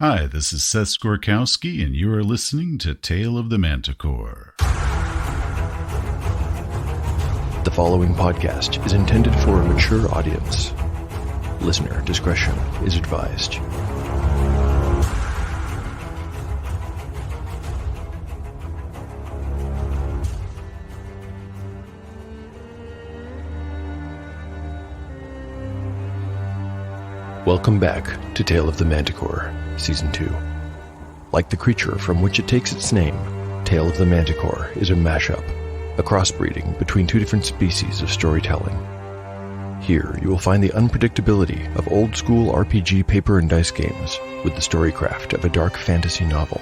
Hi, this is Seth Skorkowski, and you are listening to Tale of the Manticore. The following podcast is intended for a mature audience. Listener discretion is advised. Welcome back to Tale of the Manticore, Season 2. Like the creature from which it takes its name, Tale of the Manticore is a mashup, a crossbreeding between two different species of storytelling. Here you will find the unpredictability of old-school RPG paper and dice games with the storycraft of a dark fantasy novel.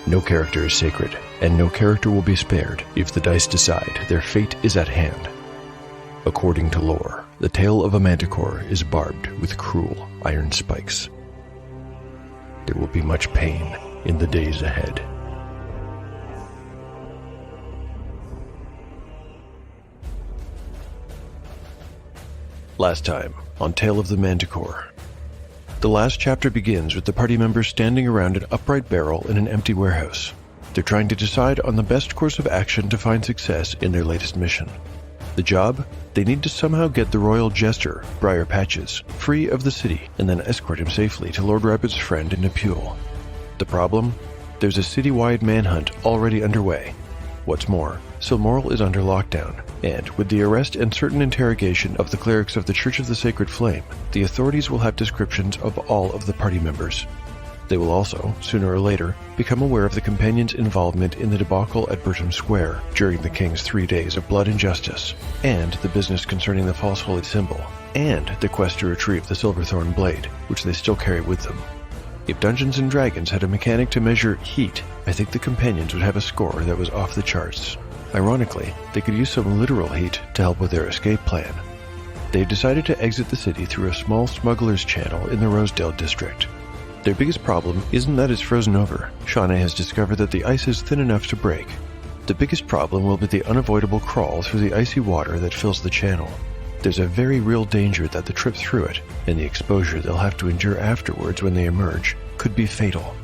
No character is sacred, and no character will be spared if the dice decide their fate is at hand. According to lore, the tail of a manticore is barbed with cruel iron spikes. There will be much pain in the days ahead. Last time on Tale of the Manticore. The last chapter begins with the party members standing around an upright barrel in an empty warehouse. They're trying to decide on the best course of action to find success in their latest mission. The job? They need to somehow get the royal jester, Briar Patches, free of the city and then escort him safely to Lord Rabbit's friend in Nepule. The problem? There's a citywide manhunt already underway. What's more, Silmoral is under lockdown, and with the arrest and certain interrogation of the clerics of the Church of the Sacred Flame, the authorities will have descriptions of all of the party members. They will also, sooner or later, become aware of the companions' involvement in the debacle at Bertram Square during the King's 3 days of blood and justice, and the business concerning the false holy symbol, and the quest to retrieve the Silverthorn blade, which they still carry with them. If Dungeons & Dragons had a mechanic to measure heat, I think the companions would have a score that was off the charts. Ironically, they could use some literal heat to help with their escape plan. They've decided to exit the city through a small smuggler's channel in the Rosedale district. Their biggest problem isn't that it's frozen over. Shawnee has discovered that the ice is thin enough to break. The biggest problem will be the unavoidable crawl through the icy water that fills the channel. There's a very real danger that the trip through it, and the exposure they'll have to endure afterwards when they emerge, could be fatal.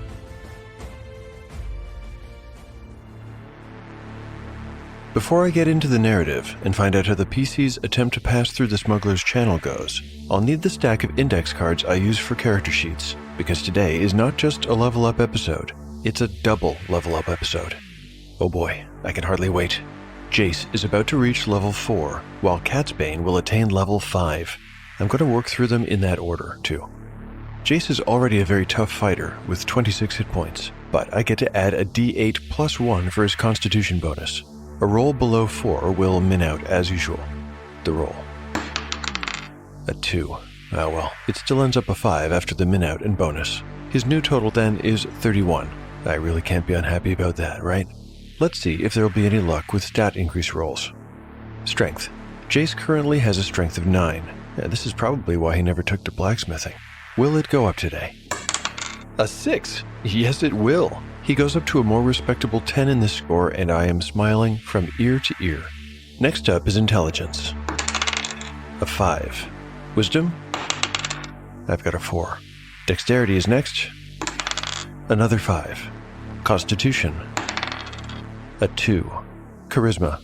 Before I get into the narrative and find out how the PC's attempt to pass through the smuggler's channel goes, I'll need the stack of index cards I use for character sheets, because today is not just a level up episode, it's a double level up episode. Oh boy, I can hardly wait. Jace is about to reach level 4, while Catsbane will attain level 5. I'm going to work through them in that order, too. Jace is already a very tough fighter with 26 hit points, but I get to add a d8 plus 1 for his constitution bonus. A roll below 4 will min out as usual. The roll. A 2. Ah well, it still ends up a 5 after the min out and bonus. His new total then is 31. I really can't be unhappy about that, right? Let's see if there will be any luck with stat increase rolls. Strength. Jace currently has a strength of 9. This is probably why he never took to blacksmithing. Will it go up today? A 6! Yes, it will. He goes up to a more respectable 10 in this score, and I am smiling from ear to ear. Next up is intelligence. A 5. Wisdom? I've got a 4. Dexterity is next. Another 5. Constitution. A 2. Charisma.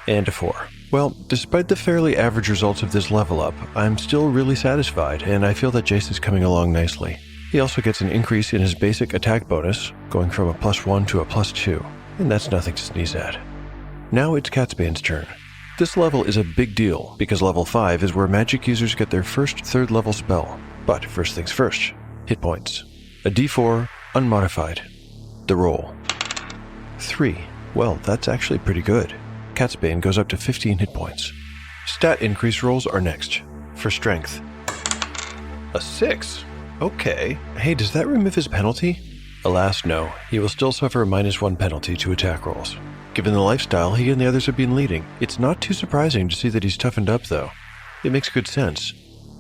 And a 4. Well, despite the fairly average results of this level up, I'm still really satisfied, and I feel that Jace is coming along nicely. He also gets an increase in his basic attack bonus, going from a +1 to a +2, and that's nothing to sneeze at. Now it's Catsbane's turn. This level is a big deal, because level 5 is where magic users get their first 3rd level spell. But first things first, hit points. A d4, unmodified. The roll. 3. Well, that's actually pretty good. Catsbane goes up to 15 hit points. Stat increase rolls are next. For strength. A 6. Okay. Hey, does that remove his penalty? Alas, no. He will still suffer a -1 penalty to attack rolls. Given the lifestyle he and the others have been leading, it's not too surprising to see that he's toughened up, though. It makes good sense.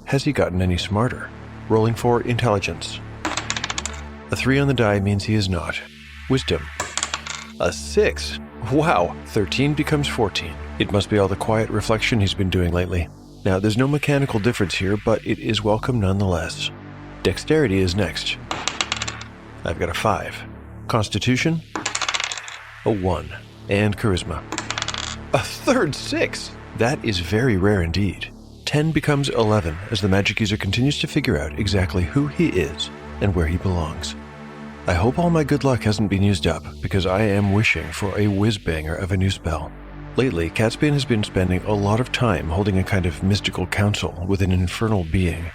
Has he gotten any smarter? Rolling for intelligence. A 3 on the die means he is not. Wisdom. A 6. Wow, 13 becomes 14. It must be all the quiet reflection he's been doing lately. Now, there's no mechanical difference here, but it is welcome nonetheless. Dexterity is next. I've got a 5. Constitution, a 1. And Charisma, a third 6. That is very rare indeed. 10 becomes 11 as the magic user continues to figure out exactly who he is and where he belongs. I hope all my good luck hasn't been used up, because I am wishing for a whiz-banger of a new spell. Lately, Catsbane has been spending a lot of time holding a kind of mystical council with an infernal being.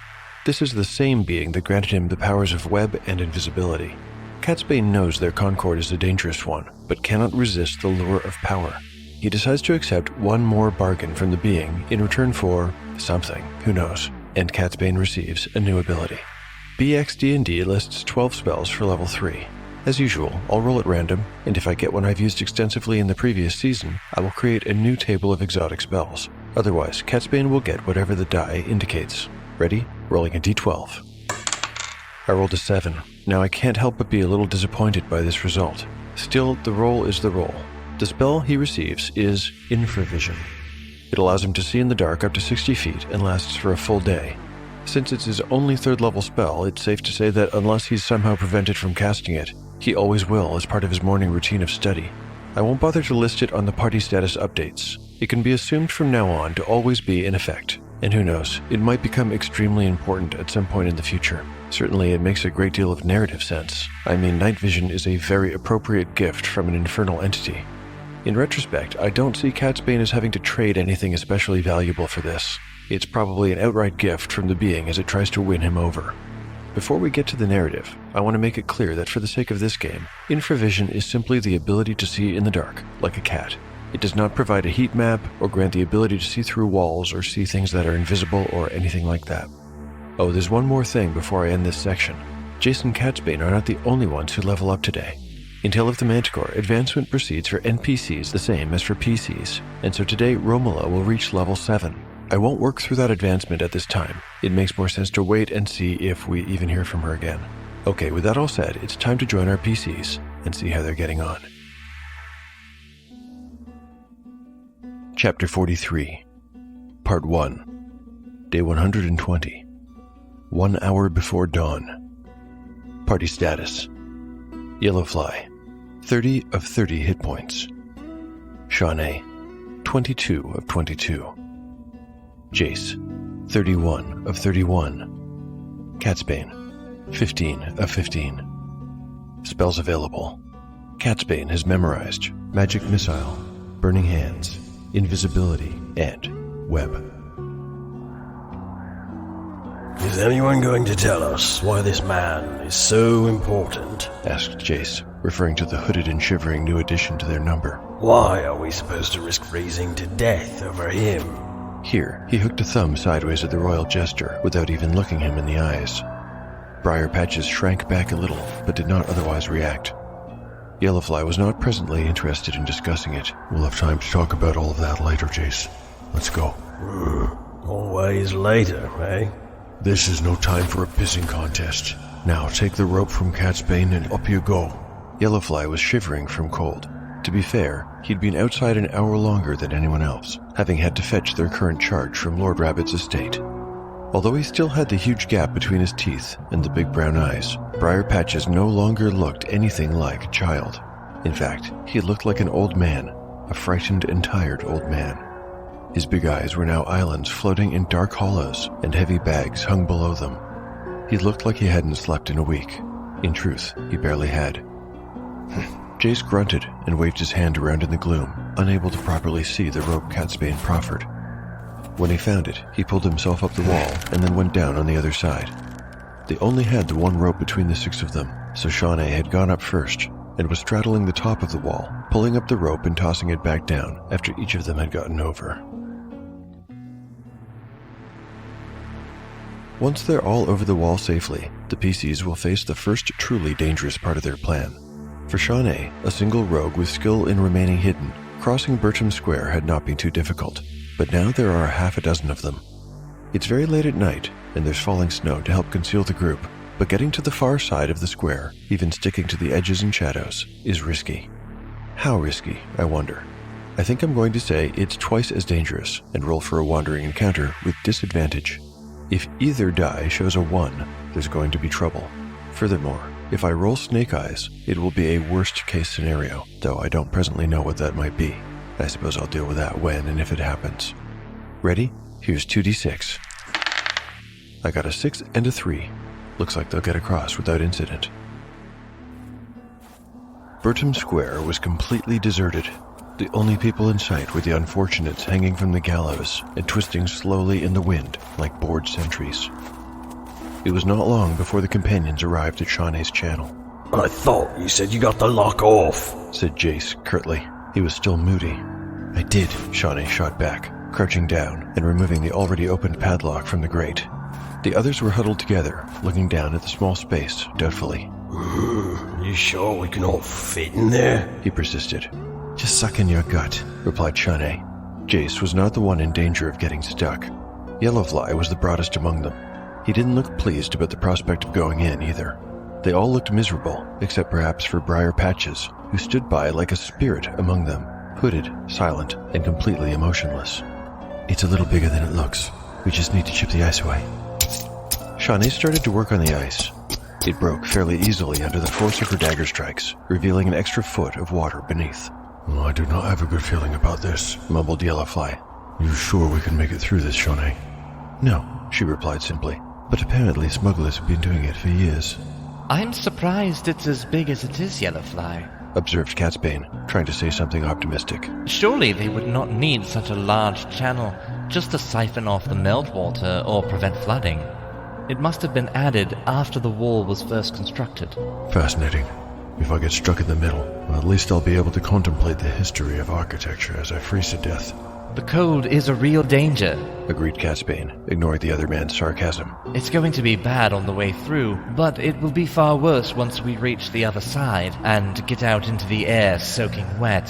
This is the same being that granted him the powers of web and invisibility. Catsbane knows their concord is a dangerous one, but cannot resist the lure of power. He decides to accept one more bargain from the being in return for something, who knows, and Catsbane receives a new ability. BXD&D lists 12 spells for level 3. As usual, I'll roll at random, and if I get one I've used extensively in the previous season, I will create a new table of exotic spells. Otherwise, Catsbane will get whatever the die indicates. Ready? Rolling a d12. I rolled a 7. Now I can't help but be a little disappointed by this result. Still, the roll is the roll. The spell he receives is Infravision. It allows him to see in the dark up to 60 feet and lasts for a full day. Since it's his only 3rd level spell, it's safe to say that unless he's somehow prevented from casting it, he always will as part of his morning routine of study. I won't bother to list it on the party status updates. It can be assumed from now on to always be in effect, and who knows, it might become extremely important at some point in the future. Certainly it makes a great deal of narrative sense. I mean, night vision is a very appropriate gift from an infernal entity. In retrospect, I don't see Catsbane as having to trade anything especially valuable for this. It's probably an outright gift from the being as it tries to win him over. Before we get to the narrative, I want to make it clear that for the sake of this game, Infravision is simply the ability to see in the dark, like a cat. It does not provide a heat map or grant the ability to see through walls or see things that are invisible or anything like that. Oh, there's one more thing before I end this section. Jace and Catsbane are not the only ones who level up today. In Tale of the Manticore, advancement proceeds for NPCs the same as for PCs, and so today Romola will reach level 7. I won't work through that advancement at this time. It makes more sense to wait and see if we even hear from her again. Okay, with that all said, it's time to join our PCs and see how they're getting on. Chapter 43, Part 1, Day 120, 1 hour before dawn. Party status: Yellowfly, 30 of 30 hit points. Shawnee, 22 of 22. Jace, 31 of 31. Catsbane, 15 of 15. Spells available: Catsbane has memorized Magic Missile, Burning Hands, Invisibility, and Web. Is anyone going to tell us why this man is so important? Asked Jace, referring to the hooded and shivering new addition to their number. Why are we supposed to risk freezing to death over him? Here, he hooked a thumb sideways at the royal jester without even looking him in the eyes. Briar Patches shrank back a little, but did not otherwise react. Yellowfly was not presently interested in discussing it. We'll have time to talk about all of that later, Jace. Let's go. Always later, eh? This is no time for a pissing contest. Now take the rope from Catsbane and up you go. Yellowfly was shivering from cold. To be fair, he'd been outside an hour longer than anyone else, having had to fetch their current charge from Lord Rabbit's estate. Although he still had the huge gap between his teeth and the big brown eyes, Briar Patches no longer looked anything like a child. In fact, he looked like an old man, a frightened and tired old man. His big eyes were now islands floating in dark hollows, and heavy bags hung below them. He looked like he hadn't slept in a week. In truth, he barely had. Jace grunted and waved his hand around in the gloom, unable to properly see the rope Catsbane proffered. When he found it, he pulled himself up the wall and then went down on the other side. They only had the one rope between the 6 of them, so Shawnee had gone up first and was straddling the top of the wall, pulling up the rope and tossing it back down after each of them had gotten over. Once they're all over the wall safely, the PCs will face the first truly dangerous part of their plan. For Shawnee, a single rogue with skill in remaining hidden, crossing Bertram Square had not been too difficult, but now there are half a dozen of them. It's very late at night, and there's falling snow to help conceal the group, but getting to the far side of the square, even sticking to the edges and shadows, is risky. How risky, I wonder? I think I'm going to say it's twice as dangerous, and roll for a wandering encounter with disadvantage. If either die shows a 1, there's going to be trouble. Furthermore, If I roll Snake Eyes, it will be a worst-case scenario, though I don't presently know what that might be. I suppose I'll deal with that when and if it happens. Ready? Here's 2d6. I got a 6 and a 3. Looks like they'll get across without incident. Burton Square was completely deserted. The only people in sight were the unfortunates hanging from the gallows and twisting slowly in the wind like bored sentries. It was not long before the companions arrived at Shawnee's channel. I thought you said you got the lock off, said Jace curtly. He was still moody. I did, Shawnee shot back, crouching down and removing the already opened padlock from the grate. The others were huddled together, looking down at the small space doubtfully. You sure we can all fit in there? He persisted. Just suck in your gut, replied Shawnee. Jace was not the one in danger of getting stuck. Yellowfly was the broadest among them. He didn't look pleased about the prospect of going in either. They all looked miserable, except perhaps for Briar Patches, who stood by like a spirit among them, hooded, silent, and completely emotionless. It's a little bigger than it looks. We just need to chip the ice away. Shawnee started to work on the ice. It broke fairly easily under the force of her dagger strikes, revealing an extra foot of water beneath. Oh, I do not have a good feeling about this, mumbled Yellowfly. You sure we can make it through this, Shawnee? No, she replied simply. But apparently smugglers have been doing it for years. I'm surprised it's as big as it is, Yellowfly, observed Catsbane, trying to say something optimistic. Surely they would not need such a large channel just to siphon off the meltwater or prevent flooding. It must have been added after the wall was first constructed. Fascinating. If I get struck in the middle, well, at least I'll be able to contemplate the history of architecture as I freeze to death. The cold is a real danger, agreed Catsbane, ignoring the other man's sarcasm. It's going to be bad on the way through, but it will be far worse once we reach the other side and get out into the air soaking wet.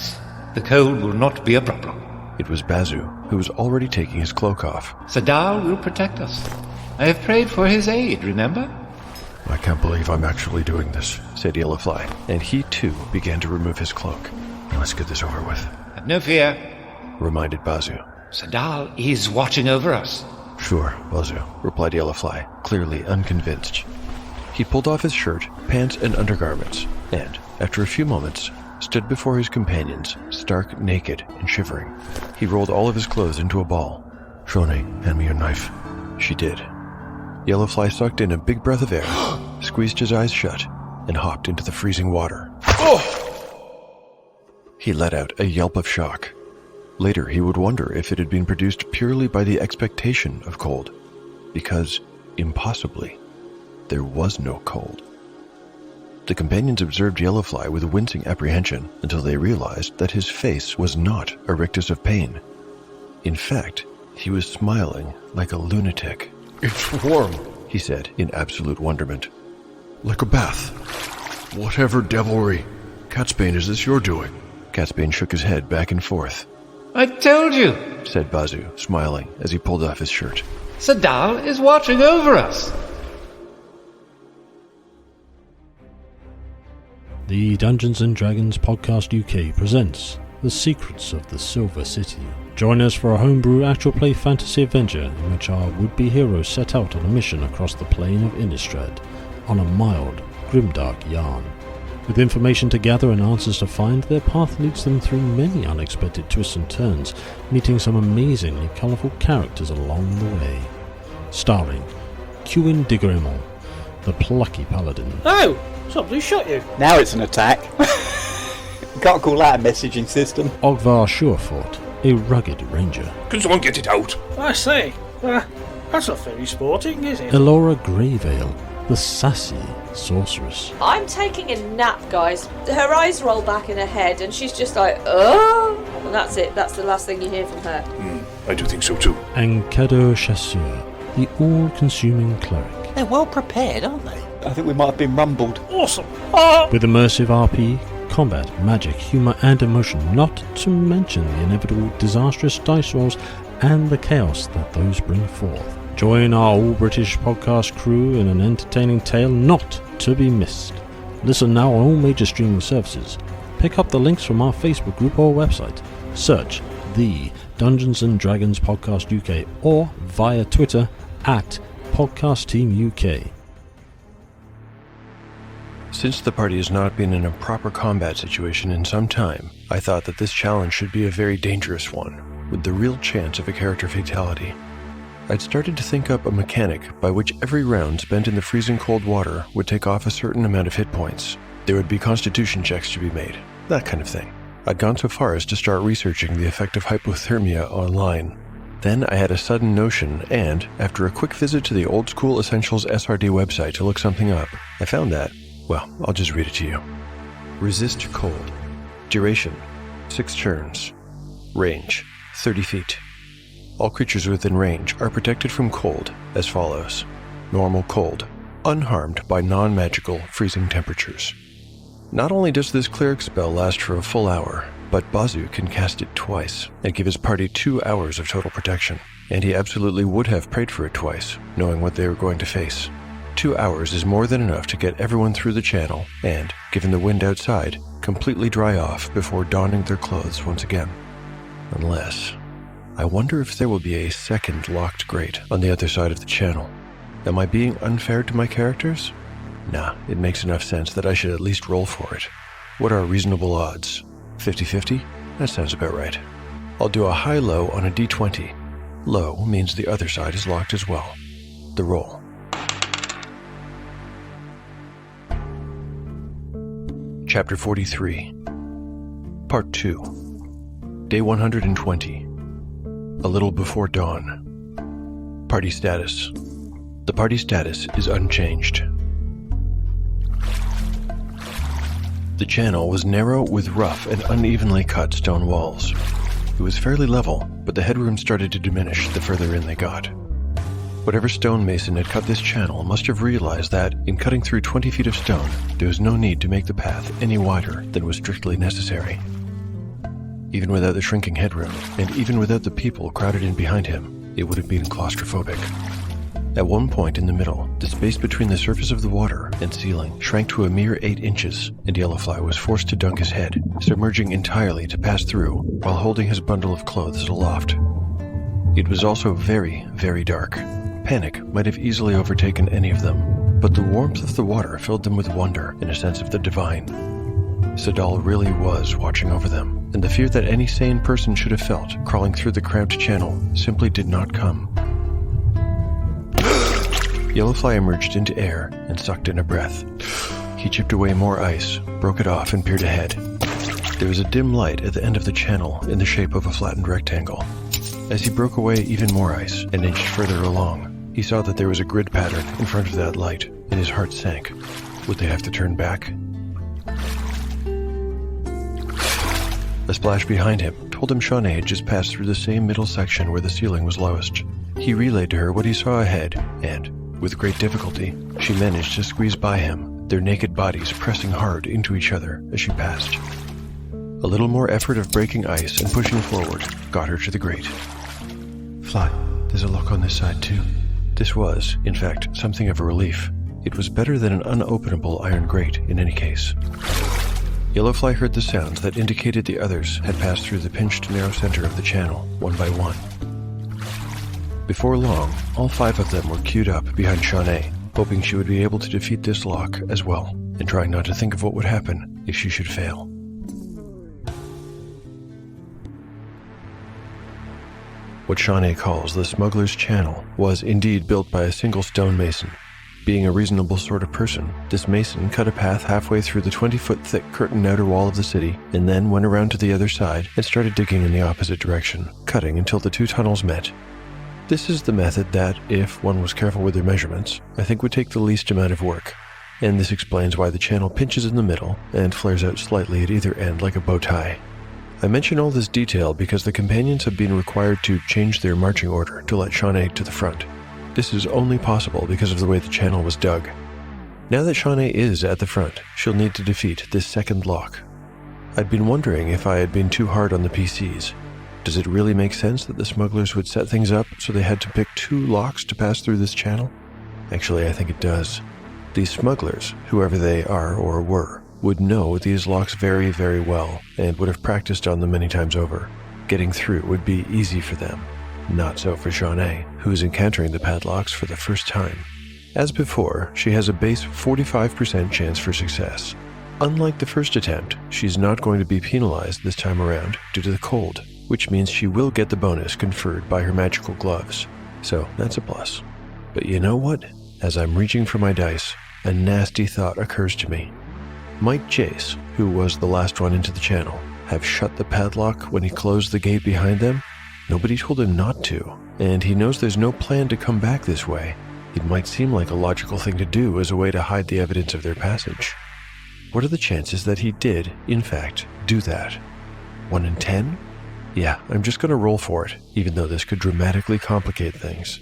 The cold will not be a problem. It was Bazu, who was already taking his cloak off. Sadal will protect us. I have prayed for his aid, remember? I can't believe I'm actually doing this, said Yellowfly, and he too began to remove his cloak. Now let's get this over with. Have no fear, reminded Bazu. Sadal is watching over us. Sure, Bazu, replied Yellowfly, clearly unconvinced. He pulled off his shirt, pants, and undergarments, and, after a few moments, stood before his companions, stark naked and shivering. He rolled all of his clothes into a ball. Shawnee, hand me your knife. She did. Yellowfly sucked in a big breath of air, squeezed his eyes shut, and hopped into the freezing water. Oh! He let out a yelp of shock. Later, he would wonder if it had been produced purely by the expectation of cold, because, impossibly, there was no cold. The companions observed Yellowfly with wincing apprehension until they realized that his face was not a rictus of pain. In fact, he was smiling like a lunatic. It's warm, he said in absolute wonderment. Like a bath. Whatever devilry. Catsbane, is this your doing? Catsbane shook his head back and forth. I told you, said Bazu, smiling as he pulled off his shirt. Sadal is watching over us. The Dungeons & Dragons Podcast UK presents The Secrets of the Silver City. Join us for a homebrew actual play fantasy adventure in which our would-be heroes set out on a mission across the plain of Innistrad on a mild, grimdark yarn. With information to gather and answers to find, their path leads them through many unexpected twists and turns, meeting some amazingly colourful characters along the way. Starring Cuin Digremont, the plucky paladin. Oh! Somebody shot you. Now it's an attack. Can't call that a messaging system. Ogvar Surefort, a rugged ranger. Can someone get it out? I say, that's not very sporting, is it? Elora Greyvale, the sassy sorceress. I'm taking a nap, guys. Her eyes roll back in her head and she's just like, oh! And that's it. That's the last thing you hear from her. I do think so too. And Cadeau Chasseur, the all-consuming cleric. They're well prepared, aren't they? I think we might have been rumbled. Awesome! With immersive RP, combat, magic, humour and emotion, not to mention the inevitable disastrous dice rolls and the chaos that those bring forth. Join our all-British podcast crew in an entertaining tale not to be missed. Listen now on all major streaming services. Pick up the links from our Facebook group or website. Search the Dungeons & Dragons Podcast UK or via Twitter at Podcast Team UK. Since the party has not been in a proper combat situation in some time, I thought that this challenge should be a very dangerous one, with the real chance of a character fatality. I'd started to think up a mechanic by which every round spent in the freezing cold water would take off a certain amount of hit points. There would be constitution checks to be made, that kind of thing. I'd gone so far as to start researching the effect of hypothermia online. Then I had a sudden notion, and, after a quick visit to the Old School Essentials SRD website to look something up, I found that, well, I'll just read it to you. Resist cold. Duration, 6 turns. Range, 30 feet. All creatures within range are protected from cold as follows. Normal cold, unharmed by non-magical freezing temperatures. Not only does this cleric spell last for a full hour, but Bazu can cast it twice and give his party 2 hours of total protection, and he absolutely would have prayed for it twice, knowing what they were going to face. 2 hours is more than enough to get everyone through the channel and, given the wind outside, completely dry off before donning their clothes once again. Unless... I wonder if there will be a second locked grate on the other side of the channel. Am I being unfair to my characters? Nah, it makes enough sense that I should at least roll for it. What are reasonable odds? 50-50? That sounds about right. I'll do a high-low on a d20. Low means the other side is locked as well. The roll. Chapter 43. Part 2. Day 120. A little before dawn. Party status. The party status is unchanged. The channel was narrow with rough and unevenly cut stone walls. It was fairly level, but the headroom started to diminish the further in they got. Whatever stonemason had cut this channel must have realized that, in cutting through 20 feet of stone, there was no need to make the path any wider than was strictly necessary. Even without the shrinking headroom, and even without the people crowded in behind him, it would have been claustrophobic. At one point in the middle, the space between the surface of the water and ceiling shrank to a mere 8 inches, and Yellowfly was forced to dunk his head, submerging entirely to pass through while holding his bundle of clothes aloft. It was also very, very dark. Panic might have easily overtaken any of them, but the warmth of the water filled them with wonder and a sense of the divine. Sadal really was watching over them, and the fear that any sane person should have felt crawling through the cramped channel simply did not come. Yellowfly emerged into air and sucked in a breath. He chipped away more ice, broke it off, and peered ahead. There was a dim light at the end of the channel in the shape of a flattened rectangle. As he broke away even more ice and inched further along, he saw that there was a grid pattern in front of that light, and his heart sank. Would they have to turn back? A splash behind him told him Shawnee had just passed through the same middle section where the ceiling was lowest. He relayed to her what he saw ahead, and, with great difficulty, she managed to squeeze by him, their naked bodies pressing hard into each other as she passed. A little more effort of breaking ice and pushing forward got her to the grate. Fly, there's a lock on this side too. This was, in fact, something of a relief. It was better than an unopenable iron grate in any case. Yellowfly heard the sounds that indicated the others had passed through the pinched narrow center of the channel, one by one. Before long, all 5 of them were queued up behind Shawnee, hoping she would be able to defeat this lock as well, and trying not to think of what would happen if she should fail. What Shawnee calls the Smuggler's Channel was indeed built by a single stonemason. Being a reasonable sort of person, this mason cut a path halfway through the 20-foot thick curtained outer wall of the city, and then went around to the other side and started digging in the opposite direction, cutting until the 2 tunnels met. This is the method that, if one was careful with their measurements, I think would take the least amount of work, and this explains why the channel pinches in the middle and flares out slightly at either end like a bow tie. I mention all this detail because the companions have been required to change their marching order to let Shawnee to the front. This is only possible because of the way the channel was dug. Now that Shawnee is at the front, she'll need to defeat this second lock. I'd been wondering if I had been too hard on the PCs. Does it really make sense that the smugglers would set things up so they had to pick 2 locks to pass through this channel? Actually, I think it does. These smugglers, whoever they are or were, would know these locks very, very well and would have practiced on them many times over. Getting through would be easy for them. Not so for Shawnee, who is encountering the padlocks for the first time. As before, she has a base 45% chance for success. Unlike the first attempt, she's not going to be penalized this time around due to the cold, which means she will get the bonus conferred by her magical gloves. So that's a plus. But you know what? As I'm reaching for my dice, a nasty thought occurs to me. Might Jace, who was the last one into the channel, have shut the padlock when he closed the gate behind them? Nobody told him not to, and he knows there's no plan to come back this way. It might seem like a logical thing to do as a way to hide the evidence of their passage. What are the chances that he did, in fact, do that? 1 in 10? Yeah, I'm just gonna roll for it, even though this could dramatically complicate things.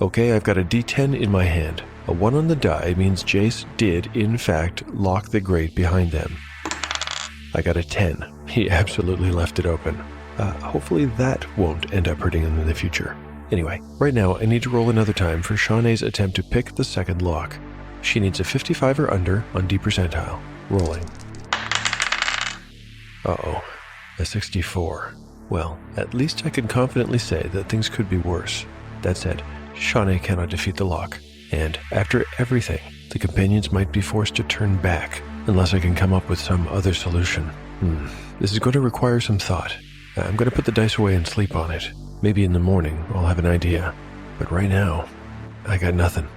Okay, I've got a D10 in my hand. A 1 on the die means Jace did, in fact, lock the grate behind them. I got a 10. He absolutely left it open. Hopefully that won't end up hurting him in the future. Anyway, right now I need to roll another time for Shaunae's attempt to pick the second lock. She needs a 55 or under on D percentile. Rolling. Uh-oh. A 64. Well, at least I can confidently say that things could be worse. That said, Shaunae cannot defeat the lock, and after everything, the companions might be forced to turn back unless I can come up with some other solution. This is going to require some thought. I'm going to put the dice away and sleep on it. Maybe in the morning I'll have an idea, but right now, I got nothing.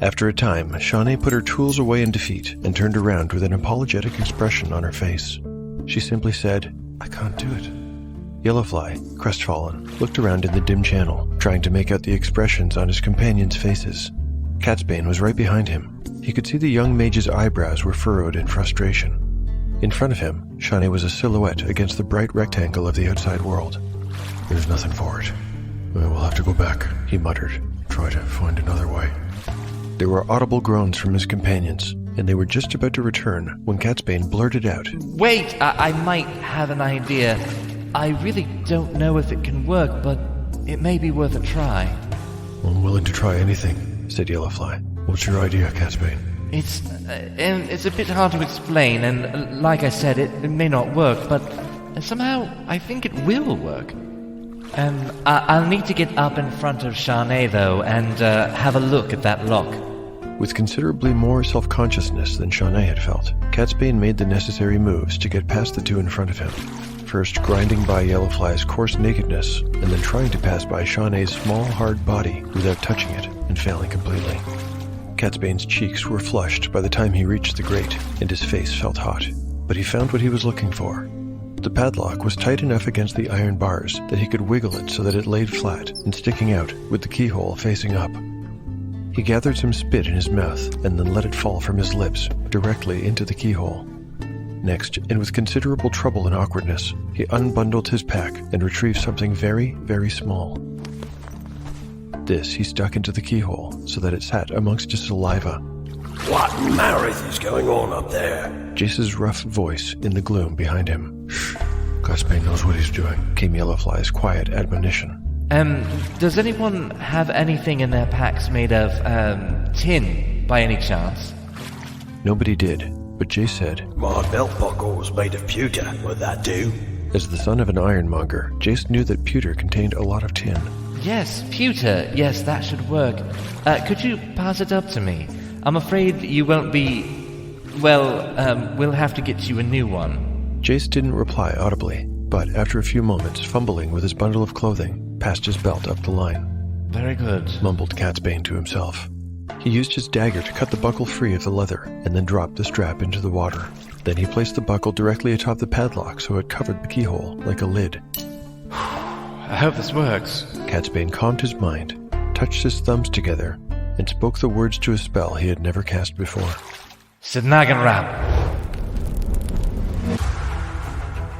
After a time, Shaunae put her tools away in defeat and turned around with an apologetic expression on her face. She simply said, "I can't do it." Yellowfly, crestfallen, looked around in the dim channel, trying to make out the expressions on his companions' faces. Catsbane was right behind him. He could see the young mage's eyebrows were furrowed in frustration. In front of him, Shaunae was a silhouette against the bright rectangle of the outside world. There's nothing for it. We'll have to go back, he muttered. Try to find another way. There were audible groans from his companions, and they were just about to return when Catsbane blurted out, Wait, I might have an idea. I really don't know if it can work, but it may be worth a try. I'm willing to try anything, said Yellowfly. What's your idea, Catsbane? It's a bit hard to explain, and like I said, it may not work, but somehow I think it will work. I'll need to get up in front of Shaunae, though, and have a look at that lock. With considerably more self-consciousness than Shaunae had felt, Catsbane made the necessary moves to get past the two in front of him. First grinding by Yellowfly's coarse nakedness, and then trying to pass by Shaunae's small, hard body without touching it, and failing completely. Catsbane's cheeks were flushed by the time he reached the grate, and his face felt hot. But he found what he was looking for. The padlock was tight enough against the iron bars that he could wiggle it so that it laid flat and sticking out, with the keyhole facing up. He gathered some spit in his mouth and then let it fall from his lips directly into the keyhole. Next, and with considerable trouble and awkwardness, he unbundled his pack and retrieved something very, very small. This he stuck into the keyhole so that it sat amongst his saliva. What Marith is going on up there? Jace's rough voice in the gloom behind him. Shh. Catsbane knows what he's doing, came Yellowfly's quiet admonition. Does anyone have anything in their packs made of, tin, by any chance? Nobody did, but Jace said, My belt buckle was made of pewter. Would that do? As the son of an ironmonger, Jace knew that pewter contained a lot of tin. Yes, pewter. Yes, that should work. Could you pass it up to me? I'm afraid you won't be... Well, we'll have to get you a new one. Jace didn't reply audibly, but after a few moments, fumbling with his bundle of clothing, passed his belt up the line. Very good, mumbled Catsbane to himself. He used his dagger to cut the buckle free of the leather, and then dropped the strap into the water. Then he placed the buckle directly atop the padlock so it covered the keyhole like a lid. I hope this works. Catsbane calmed his mind, touched his thumbs together, and spoke the words to a spell he had never cast before. Sidnaganram.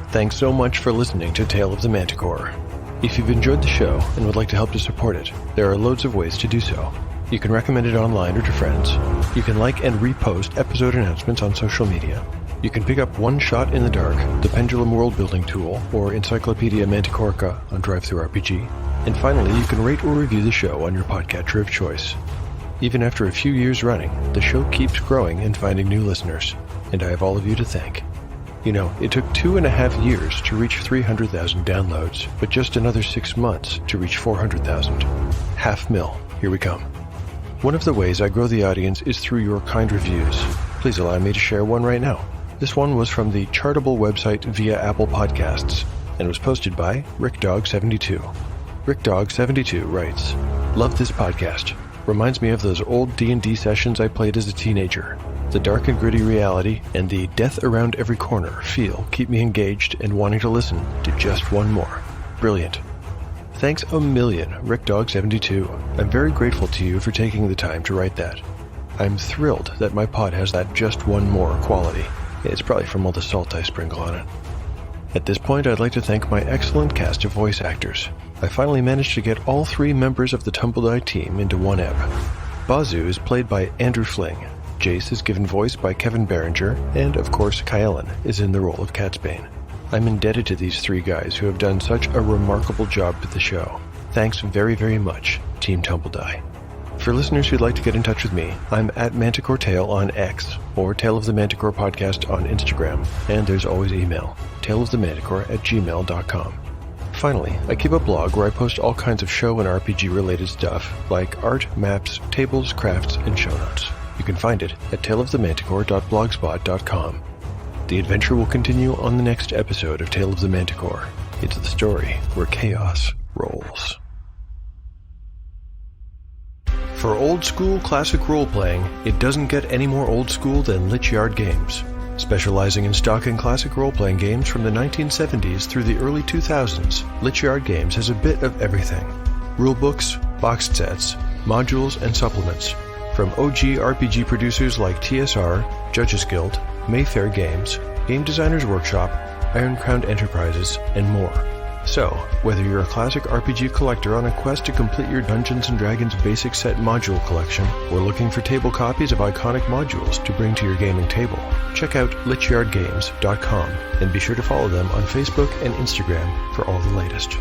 Thanks so much for listening to Tale of the Manticore. If you've enjoyed the show and would like to help to support it, there are loads of ways to do so. You can recommend it online or to friends. You can like and repost episode announcements on social media. You can pick up One Shot in the Dark, the Pendulum World Building Tool, or Encyclopedia Manticorica on DriveThruRPG. And finally, you can rate or review the show on your podcatcher of choice. Even after a few years running, the show keeps growing and finding new listeners, and I have all of you to thank. You know, it took 2.5 years to reach 300,000 downloads, but just another 6 months to reach 400,000. $500,000. Here we come. One of the ways I grow the audience is through your kind reviews. Please allow me to share one right now. This one was from the Chartable website via Apple Podcasts, and was posted by RickDog72. RickDog72 writes, "Love this podcast. Reminds me of those old D&D sessions I played as a teenager. The dark and gritty reality and the death around every corner feel keep me engaged and wanting to listen to just one more. Brilliant. Thanks a million, RickDog72. I'm very grateful to you for taking the time to write that. I'm thrilled that my pod has that just one more quality. It's probably from all the salt I sprinkle on it. At this point, I'd like to thank my excellent cast of voice actors. I finally managed to get all 3 members of the Tumbledye team into one ep. Bazu is played by Andrew Fling. Jace is given voice by Kevin Berenger, and of course Kyellen is in the role of Catsbane. I'm indebted to these 3 guys who have done such a remarkable job with the show. Thanks very, very much, Team Tumbledye. For listeners who'd like to get in touch with me, I'm at Manticore Tale on X, or Tale of the Manticore Podcast on Instagram, and there's always email, taleofthemanticore@gmail.com. Finally, I keep a blog where I post all kinds of show and RPG-related stuff, like art, maps, tables, crafts, and show notes. You can find it at taleofthemanticore.blogspot.com. The adventure will continue on the next episode of Tale of the Manticore. It's the story where chaos rolls. For old-school classic role-playing, it doesn't get any more old-school than Lichyard Games. Specializing in stocking classic role-playing games from the 1970s through the early 2000s, Lichyard Games has a bit of everything. Rulebooks, boxed sets, modules, and supplements. From OG RPG producers like TSR, Judges Guild, Mayfair Games, Game Designers Workshop, Iron Crown Enterprises, and more. So, whether you're a classic RPG collector on a quest to complete your Dungeons & Dragons basic set module collection, or looking for table copies of iconic modules to bring to your gaming table, check out lichyardgames.com and be sure to follow them on Facebook and Instagram for all the latest.